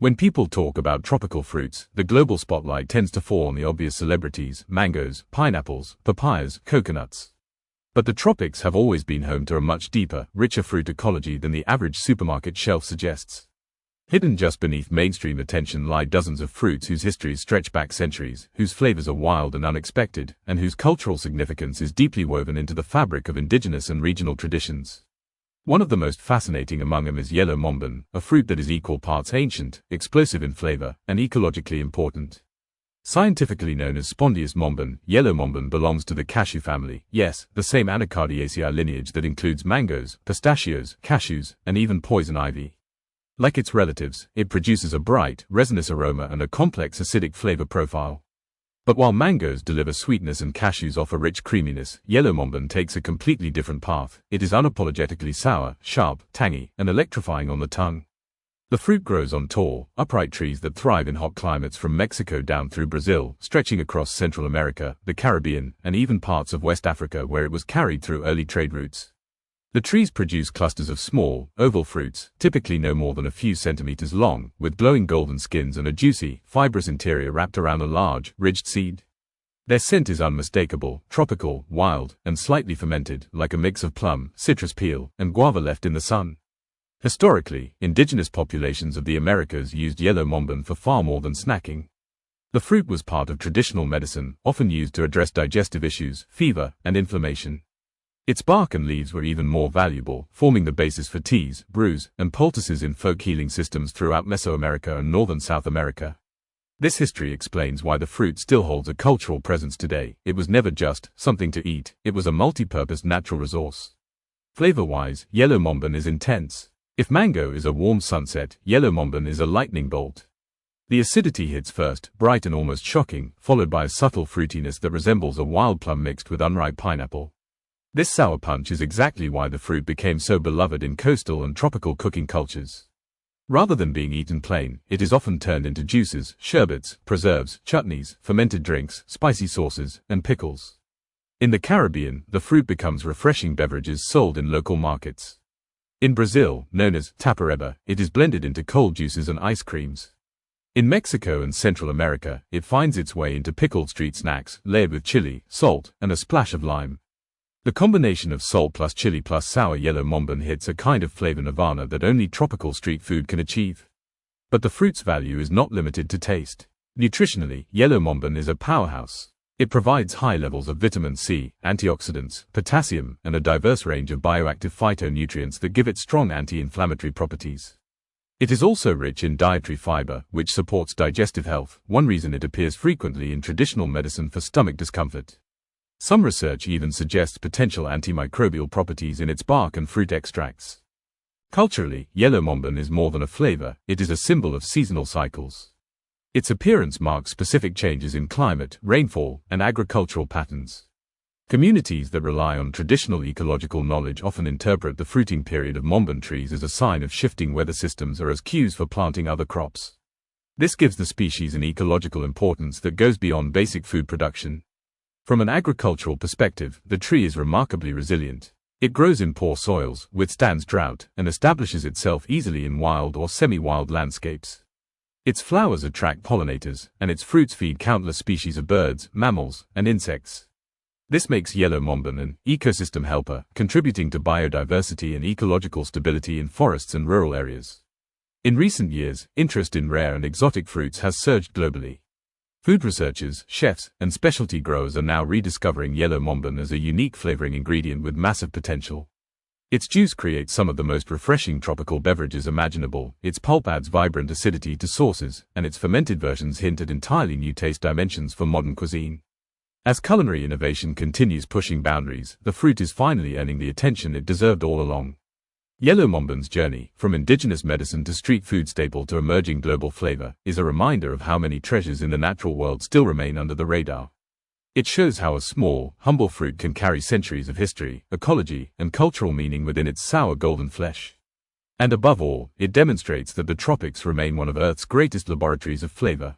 When people talk about tropical fruits, the global spotlight tends to fall on the obvious celebrities: mangoes, pineapples, papayas, coconuts. But the tropics have always been home to a much deeper, richer fruit ecology than the average supermarket shelf suggests. Hidden just beneath mainstream attention lie dozens of fruits whose histories stretch back centuries, whose flavors are wild and unexpected, and whose cultural significance is deeply woven into the fabric of indigenous and regional traditions. One of the most fascinating among them is yellow mombin, a fruit that is equal parts ancient, explosive in flavor, and ecologically important. Scientifically known as spondias mombin, yellow mombin belongs to the cashew family, yes, the same Anacardiaceae lineage that includes mangoes, pistachios, cashews, and even poison ivy. Like its relatives, it produces a bright, resinous aroma and a complex acidic flavor profile. But while mangoes deliver sweetness and cashews offer rich creaminess, yellow mombin takes a completely different path. It is unapologetically sour, sharp, tangy, and electrifying on the tongue. The fruit grows on tall, upright trees that thrive in hot climates from Mexico down through Brazil, stretching across Central America, the Caribbean, and even parts of West Africa where it was carried through early trade routes. The trees produce clusters of small, oval fruits, typically no more than a few centimeters long, with glowing golden skins and a juicy, fibrous interior wrapped around a large, ridged seed. Their scent is unmistakable, tropical, wild, and slightly fermented, like a mix of plum, citrus peel, and guava left in the sun. Historically, indigenous populations of the Americas used yellow mombin for far more than snacking. The fruit was part of traditional medicine, often used to address digestive issues, fever, and inflammation. Its bark and leaves were even more valuable, forming the basis for teas, brews, and poultices in folk healing systems throughout Mesoamerica and northern South America. This history explains why the fruit still holds a cultural presence today. It was never just something to eat, it was a multi-purpose natural resource. Flavor-wise, yellow mombin is intense. If mango is a warm sunset, yellow mombin is a lightning bolt. The acidity hits first, bright and almost shocking, followed by a subtle fruitiness that resembles a wild plum mixed with unripe pineapple. This sour punch is exactly why the fruit became so beloved in coastal and tropical cooking cultures. Rather than being eaten plain, it is often turned into juices, sherbets, preserves, chutneys, fermented drinks, spicy sauces, and pickles. In the Caribbean, the fruit becomes refreshing beverages sold in local markets. In Brazil, known as tapareba, it is blended into cold juices and ice creams. In Mexico and Central America, it finds its way into pickled street snacks, layered with chili, salt, and a splash of lime. The combination of salt plus chili plus sour yellow mombin hits a kind of flavor nirvana that only tropical street food can achieve. But the fruit's value is not limited to taste. Nutritionally, yellow mombin is a powerhouse. It provides high levels of vitamin C, antioxidants, potassium, and a diverse range of bioactive phytonutrients that give it strong anti-inflammatory properties. It is also rich in dietary fiber, which supports digestive health, one reason it appears frequently in traditional medicine for stomach discomfort. Some research even suggests potential antimicrobial properties in its bark and fruit extracts. Culturally, yellow mombin is more than a flavor, it is a symbol of seasonal cycles. Its appearance marks specific changes in climate, rainfall, and agricultural patterns. Communities that rely on traditional ecological knowledge often interpret the fruiting period of mombin trees as a sign of shifting weather systems or as cues for planting other crops. This gives the species an ecological importance that goes beyond basic food production. From an agricultural perspective, the tree is remarkably resilient. It grows in poor soils, withstands drought, and establishes itself easily in wild or semi-wild landscapes. Its flowers attract pollinators, and its fruits feed countless species of birds, mammals, and insects. This makes yellow mombin an ecosystem helper, contributing to biodiversity and ecological stability in forests and rural areas. In recent years, interest in rare and exotic fruits has surged globally. Food researchers, chefs, and specialty growers are now rediscovering yellow mombin as a unique flavoring ingredient with massive potential. Its juice creates some of the most refreshing tropical beverages imaginable, its pulp adds vibrant acidity to sauces, and its fermented versions hint at entirely new taste dimensions for modern cuisine. As culinary innovation continues pushing boundaries, the fruit is finally earning the attention it deserved all along. Yellow mombin's journey, from indigenous medicine to street food staple to emerging global flavor, is a reminder of how many treasures in the natural world still remain under the radar. It shows how a small, humble fruit can carry centuries of history, ecology, and cultural meaning within its sour golden flesh. And above all, it demonstrates that the tropics remain one of Earth's greatest laboratories of flavor.